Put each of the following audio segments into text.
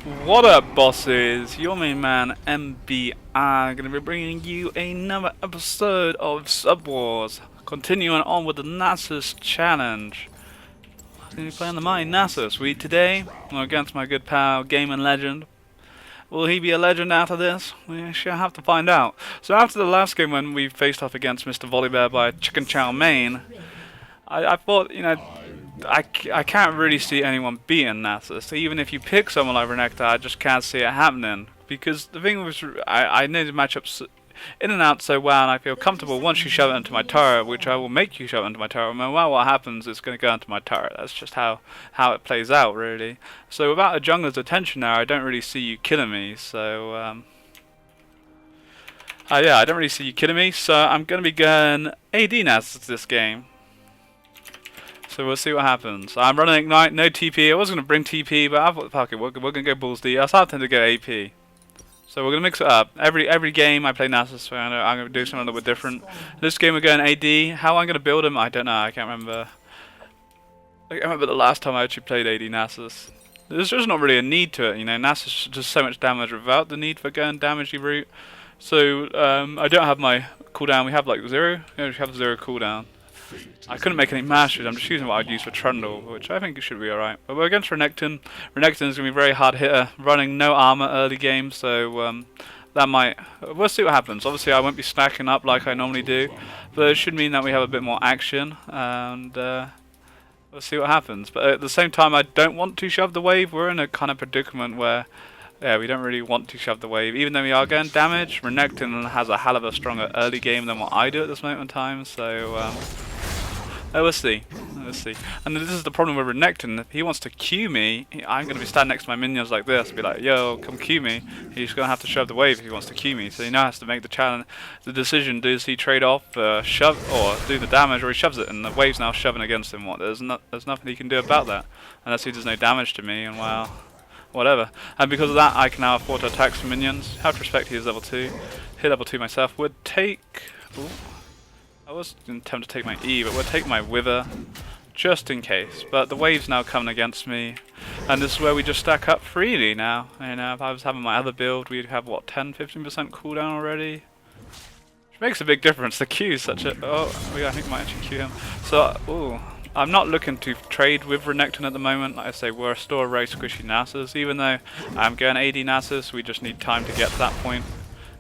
What up, bosses? Your main man, MBI, gonna be bringing you another episode of Sub Wars. Continuing on with the Nasus challenge. I'm gonna be playing the mighty Nasus. Today, I'm against my good pal, Gaming Legend. Will he be a legend after this? We shall have to find out. So after the last game when we faced off against Mr. Volleybear by Chicken Chow Mein, I thought, I can't really see anyone beating Nasus. Even if you pick someone like Renekton, I just can't see it happening. Because the thing was, I know the matchups in and out so well, and I feel comfortable once you shove it into my turret, which I will make you shove it into my turret. No matter what happens, it's going to go into my turret. That's just how it plays out, really. So without a jungler's attention there, I don't really see you killing me. So, yeah, I don't really see you killing me. So I'm going to be going AD Nasus this game. So we'll see what happens. I'm running Ignite, no TP. I was going to bring TP, but I thought, fuck it, we're going to go Bulls D. I started to go AP. So we're going to mix it up. Every game I play Nasus, so I'm going to do something a little bit different. This game we're going AD. How I'm going to build him, I don't know. I can't remember. I can't remember the last time I actually played AD Nasus. There's just not really a need to it, Nasus does so much damage without the need for going damagey route. So I don't have my cooldown. We have like 0. We have 0 cooldown. I couldn't make any masters. I'm just using what I'd use for Trundle, which I think it should be alright. But we're against Renekton. Renekton is going to be a very hard hitter, running no armor early game, so that might... We'll see what happens. Obviously I won't be stacking up like I normally do, but it should mean that we have a bit more action, and we'll see what happens. But at the same time, I don't want to shove the wave. We're in a kind of predicament where, yeah, we don't really want to shove the wave. Even though we are getting damage, Renekton has a hell of a stronger early game than what I do at this moment in time, so... we'll see. Let's see. And this is the problem with Renekton. If he wants to Q me, I'm going to be standing next to my minions like this and be like, yo, come Q me. He's going to have to shove the wave if he wants to Q me. So he now has to make the decision, does he trade off, shove, or do the damage, or he shoves it, and the wave's now shoving against him. There's nothing he can do about that. Unless he does no damage to me, and well, whatever. And because of that, I can now afford to attack some minions. Have to respect he is level 2. Hit level 2 myself. Would take... Ooh. I was tempted to take my E, but we'll take my Wither, just in case. But the wave's now coming against me, and this is where we just stack up freely now. If I was having my other build, we'd have, what, 10-15% cooldown already? Which makes a big difference. The Q is such a... Oh, I think we might actually Q him. So, ooh. I'm not looking to trade with Renekton at the moment. Like I say, we're still a very squishy Nasus. Even though I'm going AD Nasus, we just need time to get to that point.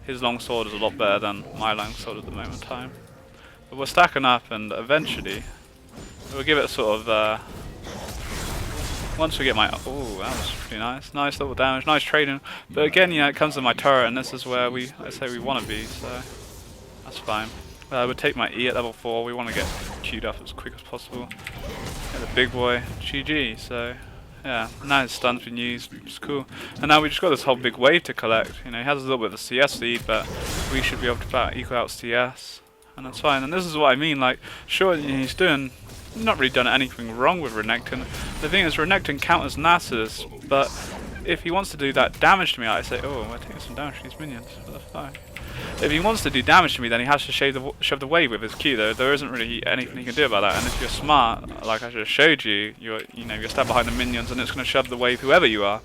His longsword is a lot better than my longsword at the moment in time. But we're stacking up, and eventually we'll give it a sort of once we get my... Oh, that was pretty nice. Nice little damage, nice trading. But again, it comes to my turret, and this is where I say we want to be, so that's fine. I would take my E at level 4. We want to get queued up as quick as possible. Get the big boy, GG. So yeah, now his stun's been used, it's cool. And now we just got this whole big wave to collect. He has a little bit of a CS lead, but we should be able to about equal out CS. And that's fine, and this is what I mean, like, sure, he's not really done anything wrong with Renekton. The thing is, Renekton counters Nasus, but if he wants to do that damage to me, I say, oh, we're taking some damage to these minions, what the fuck? If he wants to do damage to me, then he has to shove the wave with his Q, though. There isn't really anything he can do about that, and if you're smart, like I just showed you, you're stand behind the minions, and it's going to shove the wave whoever you are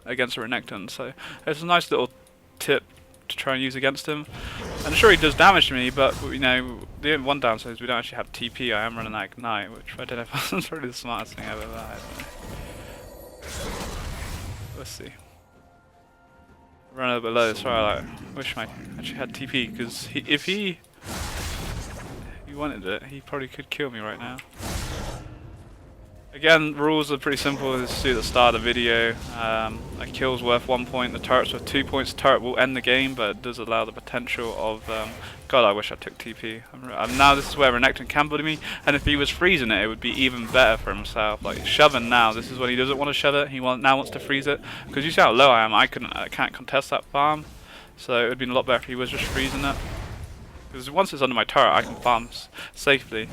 against Renekton, so it's a nice little tip to try and use against him. And sure, he does damage to me, but the one downside is we don't actually have TP. I am running that Ignite, which I don't know if that's really the smartest thing ever. Let's see. Run a little bit low. Sorry, I wish I actually had TP, because if he wanted it, he probably could kill me right now. Again, rules are pretty simple. As you see at the start of the video, a kill's worth 1 point, the turret's worth 2 points. The turret will end the game, but it does allow the potential of... God, I wish I took TP. Now this is where Renekton can bully me, and if he was freezing it, it would be even better for himself. Like, shoving now, this is when he doesn't want to shove it, he now wants to freeze it. Because you see how low I am, I can't contest that farm, so it would have been a lot better if he was just freezing it. Because once it's under my turret, I can farm safely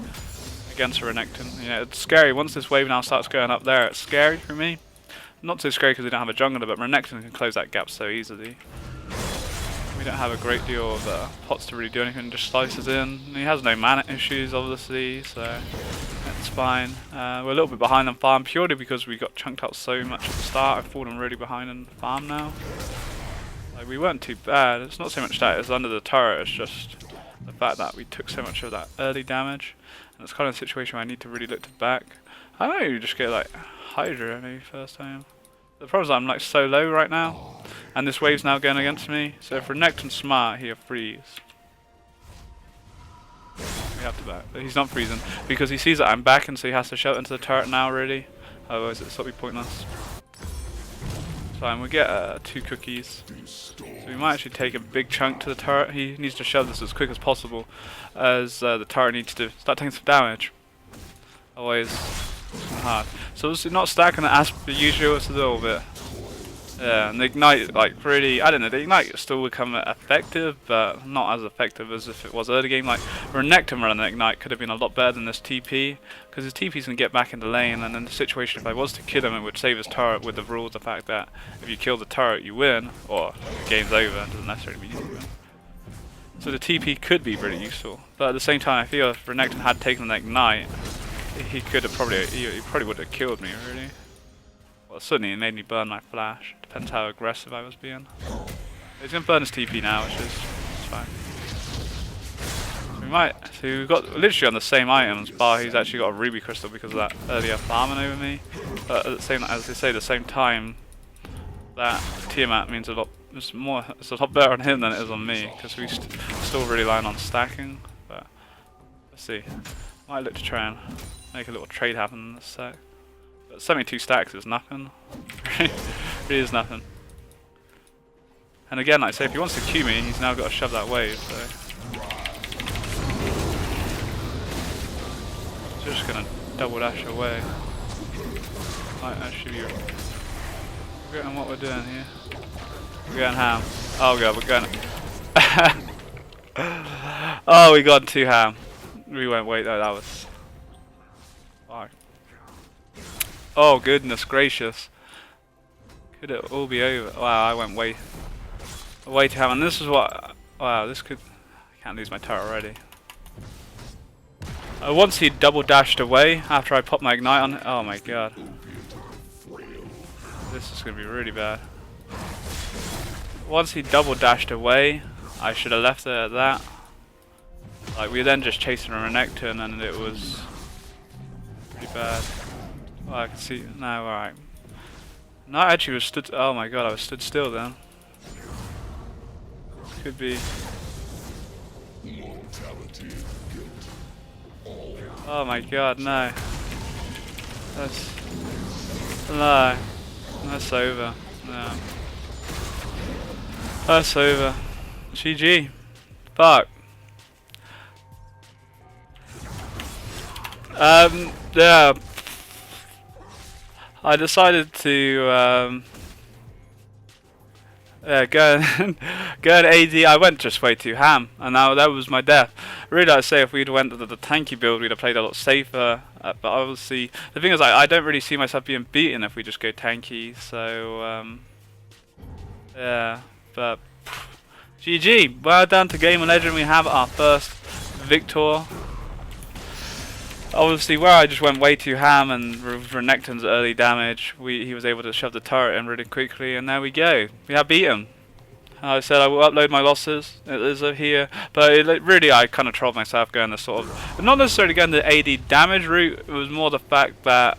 against a Renekton. It's scary. Once this wave now starts going up there, it's scary for me. Not so scary because we don't have a jungler, but Renekton can close that gap so easily. We don't have a great deal of pots to really do anything, just slices in. And he has no mana issues, obviously, so It's fine. We're a little bit behind on farm purely because we got chunked out so much at the start. I've fallen really behind on farm now. Like, we weren't too bad. It's not so much that it's under the turret, it's just the fact that we took so much of that early damage. And it's kind of a situation where I need to really look to back. I might maybe just get like Hydra maybe first time. The problem is I'm like so low right now, and this wave's now going against me. So if Renekton's smart, he'll freeze. We have to back. But he's not freezing because he sees that I'm back, and so he has to shout into the turret now really. Otherwise it's sort of pointless. Fine, we'll get 2 cookies. So we might actually take a big chunk to the turret. He needs to shove this as quick as possible, as the turret needs to start taking some damage. Otherwise it's hard. So it's not stacking it as per usual, it's a little bit. Yeah, and the ignite, like, really, I don't know, the ignite still would become effective, but not as effective as if it was early game. Like, Renekton running the ignite could have been a lot better than this TP, because his TP's going to get back in the lane, and in the situation, if I was to kill him, it would save his turret with the rule of the fact that if you kill the turret, you win, or the game's over, it doesn't necessarily mean you win. So the TP could be really useful, but at the same time, I feel if Renekton had taken the ignite, he could have probably, he probably would have killed me, really. Well, suddenly it made me burn my flash. Depends how aggressive I was being. He's gonna burn his TP now, which is fine. So we might. So we've got literally on the same items, bar he's actually got a ruby crystal because of that earlier farming over me. But at the same, as they say, at the same time, that Tiamat means a lot. It's more. It's a lot better on him than it is on me because we still really relying on stacking. But let's see. Might look to try and make a little trade happen in this sec. But 72 stacks is nothing. Really is nothing. And again, like I say, if he wants to Q me, he's now got to shove that wave, so. Just gonna double dash away. Might actually be forgetting what we're doing here. We're going ham. Oh god, we're going. Oh, we got 2 ham. We won't wait though, that was. Fuck. Oh goodness gracious. Could it all be over? Wow, I went way too ham, and this is what. Wow, this could. I can't lose my turret already. Once he double dashed away after I popped my ignite on. Oh my god. This is gonna be really bad. Once he double dashed away, I should have left it at that. Like, we were then just chasing a Renekton, and it was pretty bad. Oh, I can see. No, alright. No, I actually was stood. Oh my god, I was stood still then. Could be. Oh my god, no. That's. No. That's over. No. That's over. GG. Fuck. Yeah. I decided to yeah, go and AD. I went just way too ham, and now that was my death. Really, I'd say if we'd went to the tanky build, we'd have played a lot safer. But obviously, the thing is, I don't really see myself being beaten if we just go tanky. So yeah, but GG. Well done to GamingLegend. We have our first victor. Obviously, where I just went way too ham and Renekton's early damage, he was able to shove the turret in really quickly, and there we go. We have beaten. I said I will upload my losses. It is here, but really I kind of trolled myself going the sort of, not necessarily going the AD damage route. It was more the fact that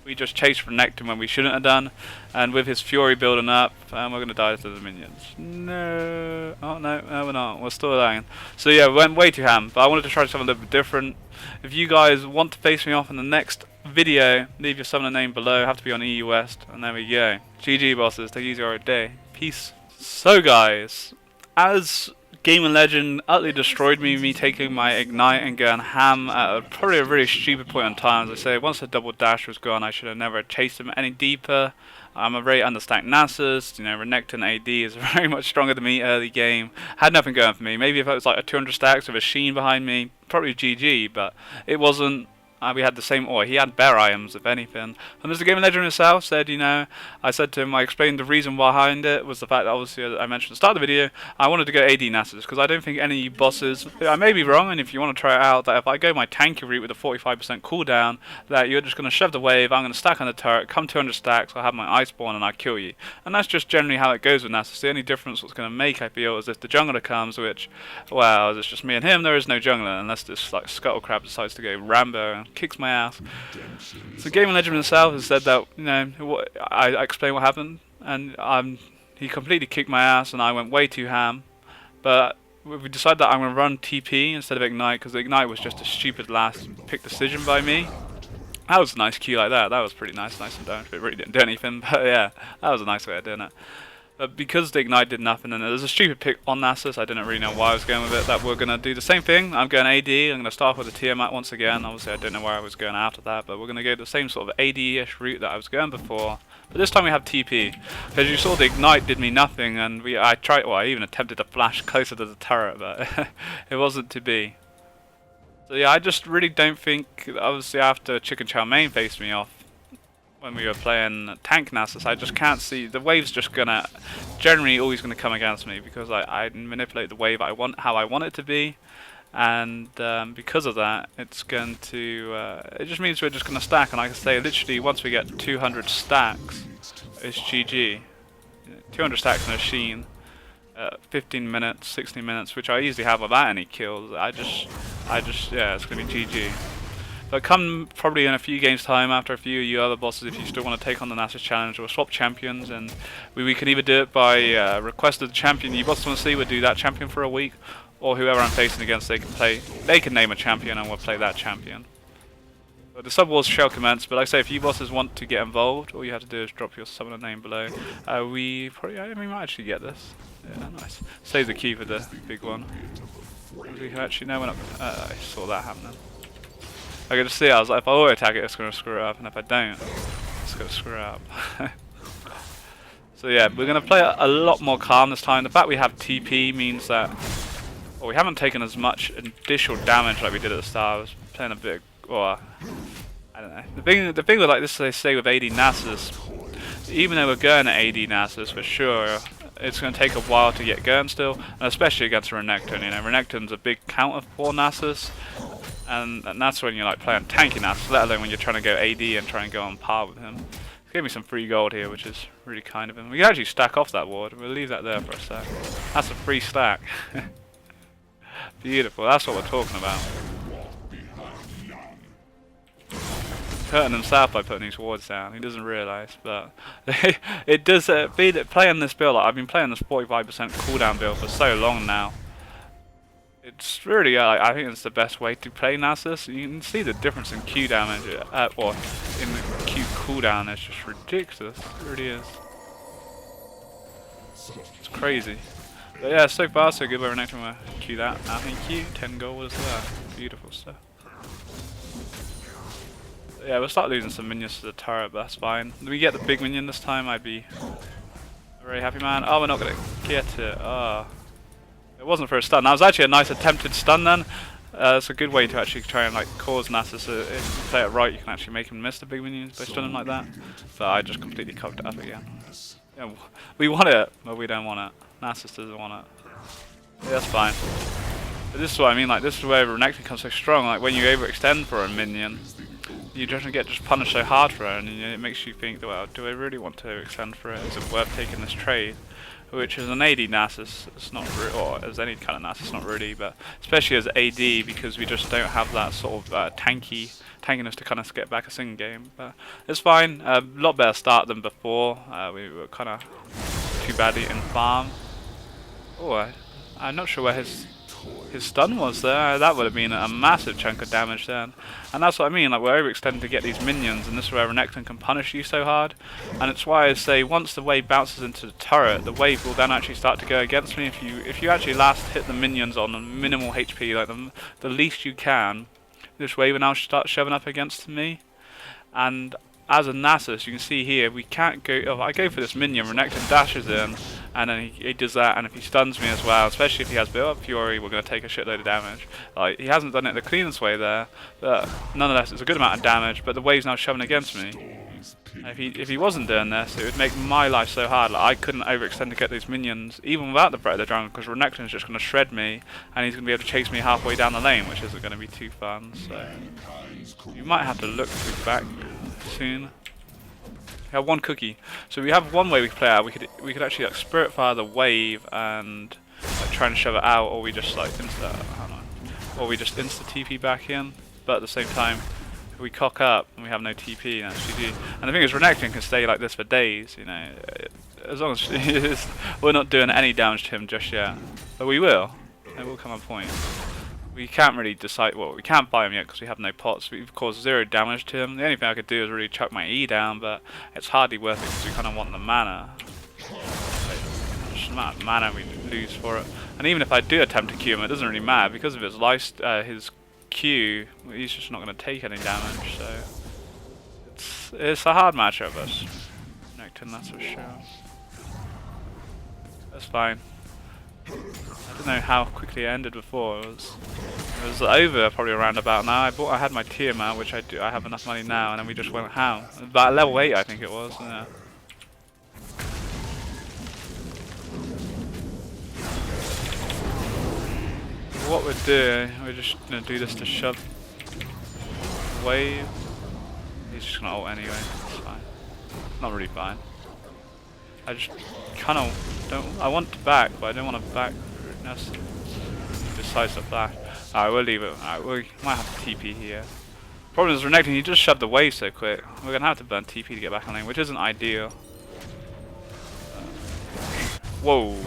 we just chased Renekton when we shouldn't have done, and with his Fury building up, we're going to die to the minions. No, oh no, we're not. We're still dying. So yeah, we went way too ham, but I wanted to try something a little bit different. If you guys want to face me off in the next video, leave your summoner name below. Have to be on EU West, and there we go. GG bosses, take it easy all day. Peace. So guys, as GamingLegend utterly destroyed me taking my ignite and going ham at probably a really stupid point in time. As I say, once the double dash was gone, I should have never chased him any deeper. I'm a very understacked Nasus. You know, Renekton AD is very much stronger than me early game. Had nothing going for me. Maybe if it was like a 200 stacks with a Sheen behind me, probably GG, but it wasn't. we had the same, or he had better items, if anything. And as the Gaming Legend himself said, you know, I said to him, I explained the reason behind it was the fact that obviously, as I mentioned at the start of the video, I wanted to go AD Nasus, because I don't think any bosses, I may be wrong, and if you want to try it out, that if I go my tanky route with a 45% cooldown, that you're just going to shove the wave, I'm going to stack on the turret, come 200 stacks, I'll have my Iceborne and I kill you. And that's just generally how it goes with Nasus. The only difference what's going to make, I feel, is if the jungler comes, which, well, it's just me and him, there is no jungler, unless this like Scuttlecrab decides to go Rambo and kicks my ass. So Gaming Legend himself has said that, you know, I explained what happened, and he completely kicked my ass, and I went way too ham. But we decided that I'm going to run TP instead of Ignite, because Ignite was just a stupid last pick decision by me. That was a nice Q like that. That was pretty nice and damage, but it really didn't do anything. But yeah, that was a nice way of doing it. But because the Ignite did nothing, and it was a stupid pick on Nasus, I didn't really know why I was going with it, that we're going to do the same thing. I'm going AD, I'm going to start off with a Tiamat once again. Obviously I don't know where I was going after that, but we're going to go the same sort of AD-ish route that I was going before. But this time we have TP. Because you saw the Ignite did me nothing, and I even attempted to flash closer to the turret, but it wasn't to be. So yeah, I just really don't think, obviously after Chicken Chow Mein faced me off, when we were playing tank Nasus, I just can't see, the wave's just gonna, generally always gonna come against me, because I manipulate the wave how I want it to be, and because of that, it's going to, it just means we're just gonna stack, and like I say, literally once we get 200 stacks, it's GG. 200 stacks in a Sheen, 15 minutes, 16 minutes, which I easily have without any kills. I just, yeah, it's gonna be GG. But come probably in a few games time, after a few of you other bosses, if you still want to take on the Nasus challenge, we'll swap champions, and we can either do it by request of the champion you boss want to see, we'll do that champion for a week, or whoever I'm facing against, they can name a champion and we'll play that champion. But the sub wars shall commence, but like I say, if you bosses want to get involved, all you have to do is drop your summoner name below. We might actually get this. Yeah, nice. Save the key for the big one. We can actually, no, we're not, I saw that happening. I can just see, I was like, if I auto attack it, it's going to screw it up, and if I don't, it's going to screw it up. So yeah, we're going to play a lot more calm this time. The fact we have TP means that, well, we haven't taken as much additional damage like we did at the start. I was playing a bit, or I don't know. The thing with like this, they say with AD Nasus, even though we're going at AD Nasus for sure, it's going to take a while to get going still, and especially against Renekton. You know, Renekton's a big counter for Nasus. And that's when you're like playing tanky Nasus, let alone when you're trying to go AD and try and go on par with him. He gave me some free gold here, which is really kind of him. We can actually stack off that ward. We'll leave that there for a sec. That's a free stack. Beautiful, that's what we're talking about. Hurting himself by putting these wards down. He doesn't realise, but it does playing this build. Like, I've been playing this 45% cooldown build for so long now. It's really, I think it's the best way to play Nasus. You can see the difference in Q damage, or in the Q cooldown. It's just ridiculous. It really is. It's crazy. But yeah, so far so good. We're next time we'll Q that. Now thank you. 10 gold as well. Beautiful stuff. But yeah, we'll start losing some minions to the turret, but that's fine. If we get the big minion this time, I'd be a very happy man. Oh, we're not gonna get it. Oh. It wasn't for a stun. That was actually a nice attempted stun then. It's a good way to actually try and like cause Nasus. If you play it right, you can actually make him miss the big minions by stunning like that. But I just completely covered it up again. Yeah, we want it, but we don't want it. Nasus doesn't want it. Yeah, that's fine. But this is what I mean. Like this is where Renekton becomes so strong. Like when you overextend for a minion, you just get punished so hard for it, and it makes you think, well, do I really want to extend for it? Is it worth taking this trade? Which is an AD Nasus, it's not or as any kind of Nasus, not really, but especially as AD, because we just don't have that sort of tankiness to kind of get back a single game. But it's fine, a lot better start than before. We were kind of too badly in farm. Oh, I'm not sure where his stun was there. That would have been a massive chunk of damage then. And that's what I mean, like we're overextending to get these minions, and this is where Renekton can punish you so hard. And it's why I say once the wave bounces into the turret, the wave will then actually start to go against me. If you actually last hit the minions on a minimal HP, like the least you can, this wave will now start shoving up against me. And as a Nasus, you can see here, we can't go, I go for this minion, Renekton dashes in, and then he does that, and if he stuns me as well, especially if he has built up Fury, we're going to take a shitload of damage. Like, he hasn't done it the cleanest way there, but nonetheless it's a good amount of damage, but the wave's now shoving against me. If he wasn't doing this, it would make my life so hard. Like, I couldn't overextend to get these minions, even without the Predator Jungle, because Renekton's just going to shred me, and he's going to be able to chase me halfway down the lane, which isn't going to be too fun. So you might have to look back soon. We have one cookie, so we have one way we could play out. We could actually like Spirit Fire the wave and like try and shove it out, or we just like or we just insta TP back in. But at the same time, if we cock up and we have no TP, that's GG. And the thing is, Renekton can stay like this for days, you know, as long as we're not doing any damage to him just yet. But we will. There will come a point. We can't really decide. Well, we can't buy him yet because we have no pots. We've caused 0 damage to him. The only thing I could do is really chuck my E down, but it's hardly worth it because we kind of want the mana. Just the amount of mana we lose for it. And even if I do attempt to Q him, it doesn't really matter because of his life, his Q. He's just not going to take any damage. So it's a hard matchup, but Renekton, that's for sure. That's fine. I don't know how quickly it ended before. It was over probably around about now. I had my Tiamat, which I have enough money now, and then we just went ham. About level 8 I think it was. Yeah. What we're doing, we're just gonna do this to shove wave. He's just gonna ult anyway. It's fine. Not really fine. I just kind of don't. I want to back, but I don't want to back for Nasus. Decides to flash. Alright, we'll leave it. Alright, we might have to TP here. Problem is, Renekton, he just shoved the wave so quick. We're gonna have to burn TP to get back on lane, which isn't ideal. Whoa!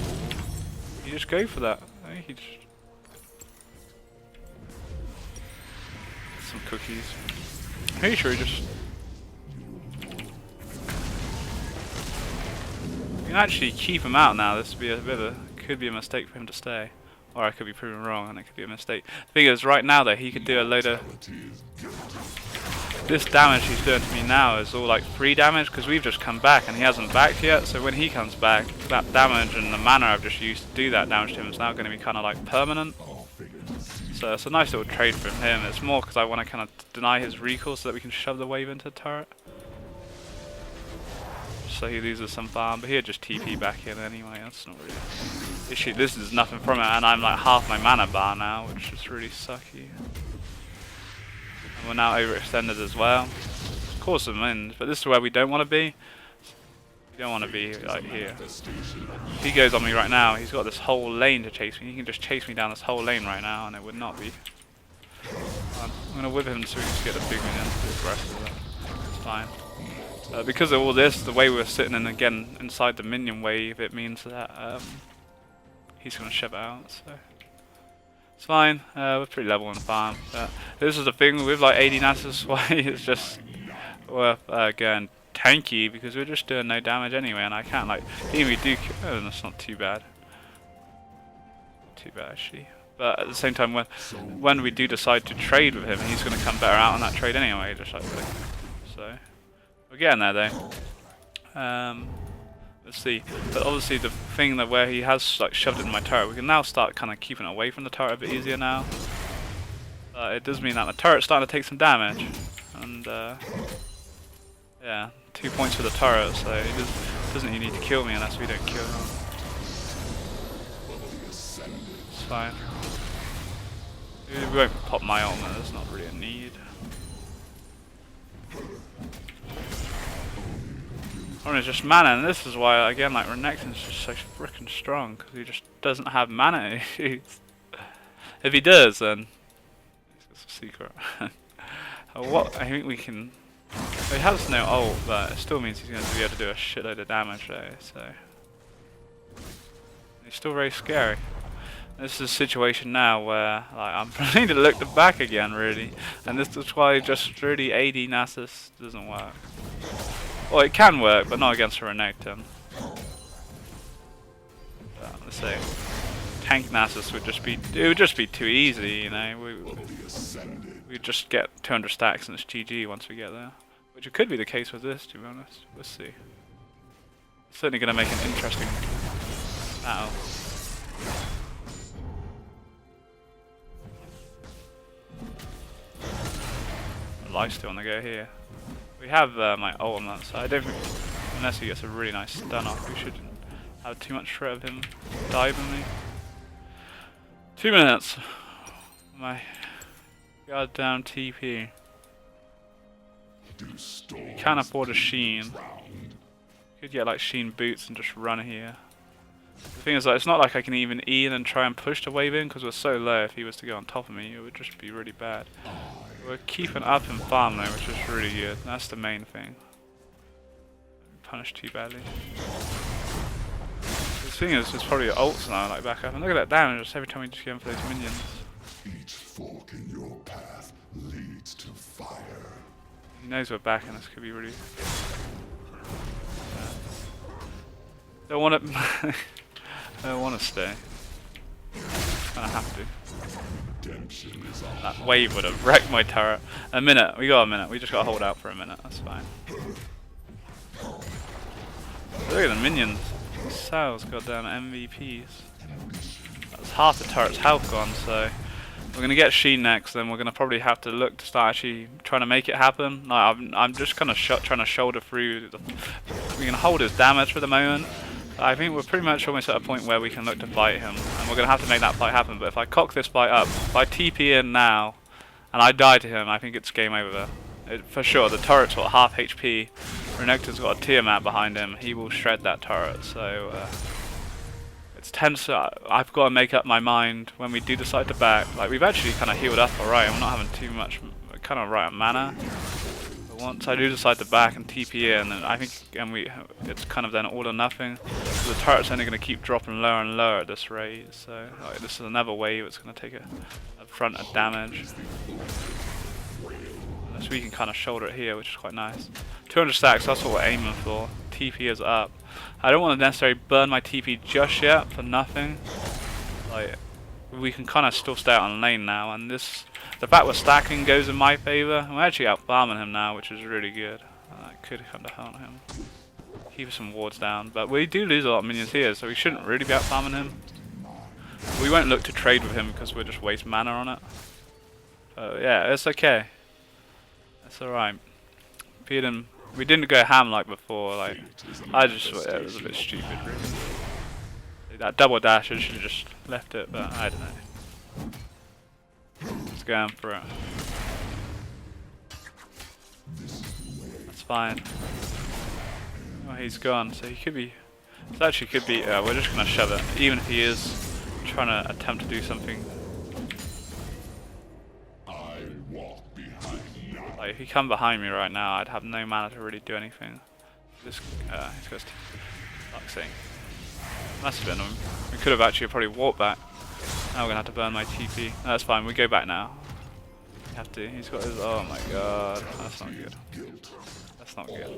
You just go for that. I think he just. Some cookies. Pretty sure he just. You can actually keep him out now. This would be a bit of a, could be a mistake for him to stay, or I could be proven wrong, and it could be a mistake. The thing is, right now though, he could do a load of. This damage he's doing to me now is all like free damage because we've just come back and he hasn't backed yet. So when he comes back, that damage and the mana I've just used to do that damage to him is now going to be kind of like permanent. So it's a nice little trade from him. It's more because I want to kind of deny his recall so that we can shove the wave into the turret. So he loses some farm, but he'll just TP back in anyway. That's not really an issue. This is nothing from it, and I'm like half my mana bar now, which is really sucky. And we're now overextended as well. Of course, some wins, but this is where we don't want to be. We don't want to be like here. If he goes on me right now, he's got this whole lane to chase me. He can just chase me down this whole lane right now, and it would not be. I'm gonna whip him so we can get the big minion to the rest of it. It's fine. Because of all this, the way we're sitting in again inside the minion wave, it means that he's going to shove it out. So it's fine. We're pretty level in farm. But this is the thing with like AD Nasus, why it's just worth going tanky because we're just doing no damage anyway, and I can't like even we do. Oh, that's not too bad. Not too bad actually. But at the same time, when we do decide to trade with him, he's going to come better out on that trade anyway, just like this. So. We're getting there though. Let's see. But obviously the thing that where he has like shoved it in my turret, we can now start kind of keeping it away from the turret a bit easier now. It does mean that the turret's starting to take some damage, and yeah, 2 points for the turret, so he doesn't even need to kill me unless we don't kill him. It's fine. We won't pop my ultimate. There's not really a need. It's just mana, and this is why again like Renekton's just so freaking strong because he just doesn't have mana issues. If he does, then it's a secret. What I think we can. He has no ult, but it still means he's going to be able to do a shitload of damage though. So he's still very scary. This is a situation now where like I'm planning to look back again really, and this is why just really AD Nasus doesn't work. Well, it can work, but not against a Renekton. Let's say tank Nasus would just be too easy, you know. We'd just get 200 stacks and it's GG once we get there, which it could be the case with this. To be honest, we'll see. It's certainly going to make an interesting Ow. Lifesteal on the go here. We have my ult on that side. I don't think, unless he gets a really nice stun off, we shouldn't have too much threat of him diving me. 2 minutes. My goddamn TP. We can't afford a Sheen. Could get like Sheen boots and just run here. The thing is, like, it's not like I can even E and then try and push the wave in because we're so low. If he was to go on top of me, it would just be really bad. We're keeping up in farm though, which is really good. That's the main thing. Punished too badly. The thing is, it's probably ults now, like back up. And look at that damage just every time we just get in for those minions. Each fork in your path leads to fire. He knows we're back, and this could be really. Don't want to. I don't want to stay. Kinda have to. That wave would have wrecked my turret. A minute. We got a minute. We just got to hold out for a minute. That's fine. Look at the minions. Cells, goddamn MVPs. That's half the turret's health gone, so we're gonna get Sheen next. Then we're gonna probably have to look to start actually trying to make it happen. Like, I'm just kind of trying to shoulder through. We can hold his damage for the moment. I think we're pretty much almost at a point where we can look to fight him, and we're going to have to make that fight happen. But if I cock this fight up, if I TP in now, and I die to him, I think it's game over. For sure, the turret's got half HP, Renekton's got a Tiamat behind him, he will shred that turret, so it's tense. I've got to make up my mind when we do decide to back. Like, we've actually kind of healed up alright, we're not having too much, kind of right on mana. Once I do decide to back and TP in, and I think it's kind of then all or nothing. So the turret's only going to keep dropping lower and lower at this rate. So like, this is another wave. It's going to take a front of damage. Unless we can kind of shoulder it here, which is quite nice. 200 stacks. That's what we're aiming for. TP is up. I don't want to necessarily burn my TP just yet for nothing. Like, we can kind of still stay out on lane now, and this. The fact we're stacking goes in my favour. We're actually out farming him now, which is really good. That could kind of hurt him. Keep some wards down. But we do lose a lot of minions here, so we shouldn't really be out farming him. We won't look to trade with him because we'll just waste mana on it. So yeah, it's okay. It's alright. We didn't go ham like before. Like, I just thought it was a bit stupid, really. That double dash, I should have just left it, but I don't know. Let's go in for it. That's fine. Oh, he's gone, so he could be. This actually could be. We're just gonna shove it, even if he is trying to attempt to do something. Like, if he come behind me right now, I'd have no mana to really do anything. This, he's got. Fuck's sake. Must have been him. We could have actually probably walked back. Now we're gonna have to burn my TP. No, that's fine, we go back now. We have to. He's got his. Oh my god. That's not good. That's not good.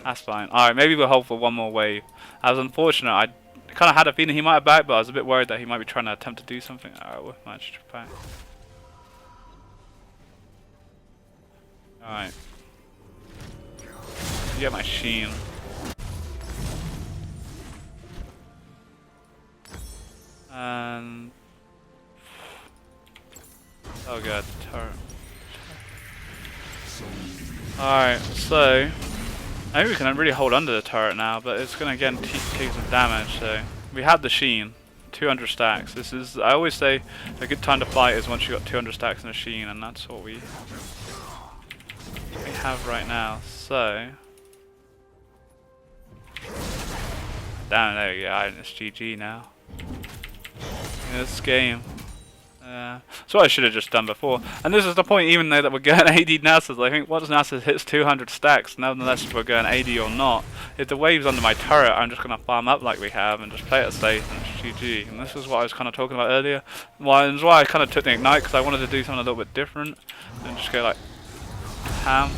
That's fine. Alright, maybe we'll hold for one more wave. I was unfortunate. I kind of had a feeling he might have backed, but I was a bit worried that he might be trying to attempt to do something. Alright, we'll manage to back. Alright. Get my Sheen. And oh god, turret. Alright, so maybe we can really hold under the turret now, but it's gonna again take some damage. So we have the Sheen, 200 stacks. This is, I always say, a good time to fight is once you got 200 stacks in a Sheen, and that's what we have right now. So damn, there we go. It's GG now. This game. That's what I should have just done before. And this is the point, even though that we're going AD Nasus, I think once Nasus hits 200 stacks, nonetheless if we're going AD or not, if the wave's under my turret, I'm just going to farm up like we have and just play it safe and it's GG. And this is what I was kind of talking about earlier. Well, that's why I kind of took the Ignite, because I wanted to do something a little bit different and just go like ham.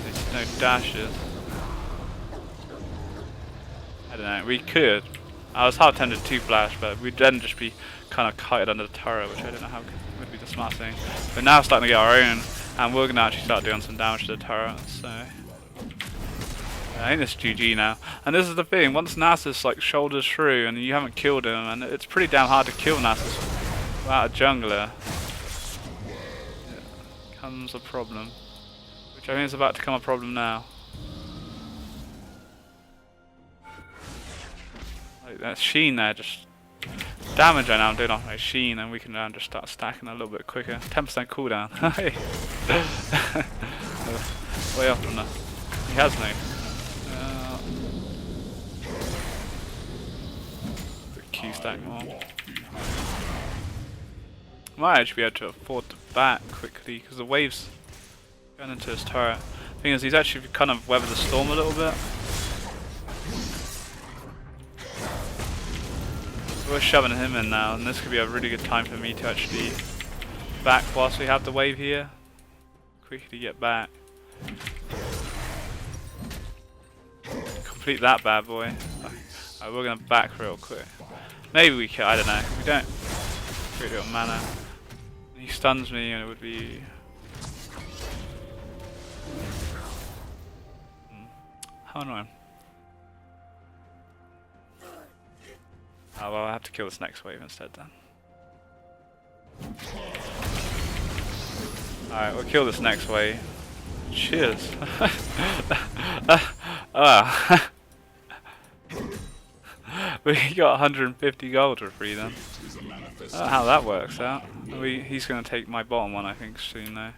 There's no dashes. I don't know, we could. I was hard tempted to flash, but we'd then just be kind of kited under the turret, which I don't know how would be the smart thing. But now we're starting to get our own, and we're going to actually start doing some damage to the turret, so I think it's GG now. And this is the thing, once Nasus like shoulders through and you haven't killed him, and it's pretty damn hard to kill Nasus without a jungler, comes a problem. Which I think is about to become a problem now. Like that Sheen there, just damage I now I'm doing off my Sheen, and we can now just start stacking a little bit quicker. 10% cooldown. Way off from that. He has no. Q stack more. Might actually be able to afford to back quickly because the wave's going into his turret. Thing is, he's actually kind of weathered the storm a little bit. So we're shoving him in now, and this could be a really good time for me to actually back whilst we have the wave here. Quickly get back. Complete that bad boy. Alright, we're gonna back real quick. Maybe we can, I don't know. We don't. Pretty little mana. He stuns me and it would be... How annoying. Oh well, I have to kill this next wave instead then. Alright, we'll kill this next wave. Cheers. We got 150 gold for free then. I don't know how that works out. He's going to take my bottom one I think soon though.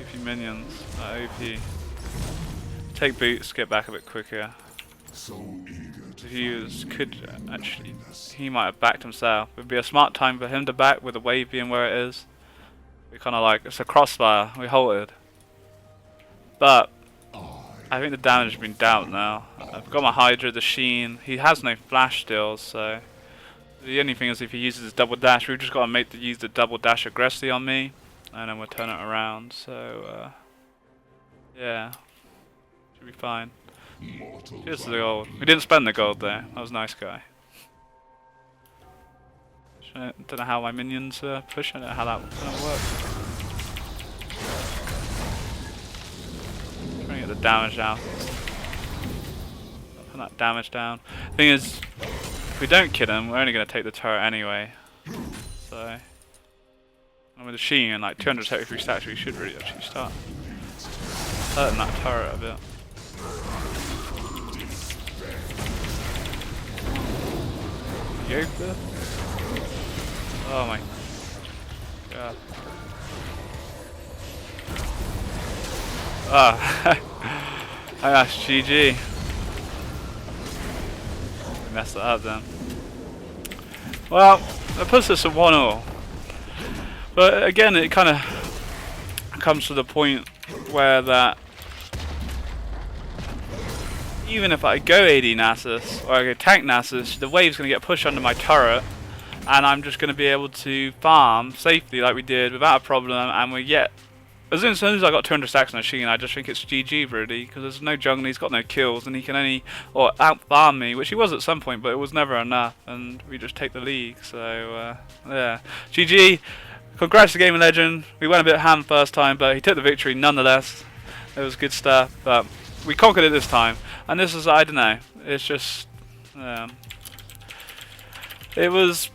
OP minions. OP. Take boots, get back a bit quicker. He could actually, he might have backed himself. It would be a smart time for him to back with the wave being where it is. We kind of like, it's a crossfire, we halted. But I think the damage has been dealt now. I've got my Hydra, the Sheen. He has no flash still, so the only thing is if he uses his double dash, we've just got to use the double dash aggressively on me, and then we'll turn it around. So yeah, should be fine. Here's the gold. We didn't spend the gold there. That was a nice guy. Don't know how my minions are pushing it. How that works. Trying to get the damage down. Put that damage down. Thing is, if we don't kill him, we're only going to take the turret anyway. So, and with the Sheen and like 233 stacks, we should really actually start hurting that turret a bit. Yoga? Oh my god. Ah, that's GG. We messed it up then. Well, that puts us at 1-0. But again, it kind of comes to the point where that even if I go AD Nasus or I go tank Nasus, the wave's going to get pushed under my turret, and I'm just going to be able to farm safely like we did without a problem, and we get... As soon as I got 200 stacks on a Sheen, I just think it's GG really, because there's no jungle, he's got no kills, and he can only out farm me, which he was at some point, but it was never enough, and we just take the league. So yeah, GG. Congrats to Gaming Legend. We went a bit ham first time, but he took the victory nonetheless. It was good stuff, but we conquered it this time. And this is, I don't know, it's just, it was,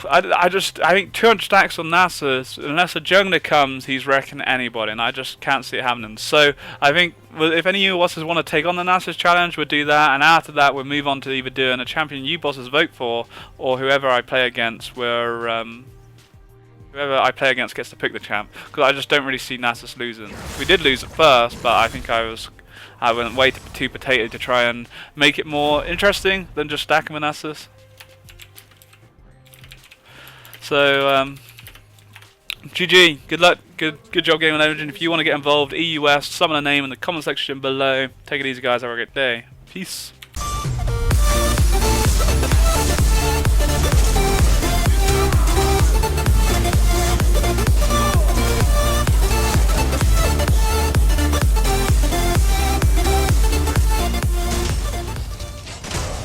I think 200 stacks on Nasus, unless a jungler comes, he's wrecking anybody, and I just can't see it happening. So I think if any of you bosses want to take on the Nasus challenge, we'll do that, and after that we'll move on to either doing a champion you bosses vote for, or whoever I play against, whoever I play against gets to pick the champ, because I just don't really see Nasus losing. We did lose at first, but I think I went way too potato to try and make it more interesting than just stacking with Nasus. So, GG, good luck, good job Gaming Legend. If you want to get involved, EUS, summon a name in the comment section below. Take it easy guys, have a great day. Peace.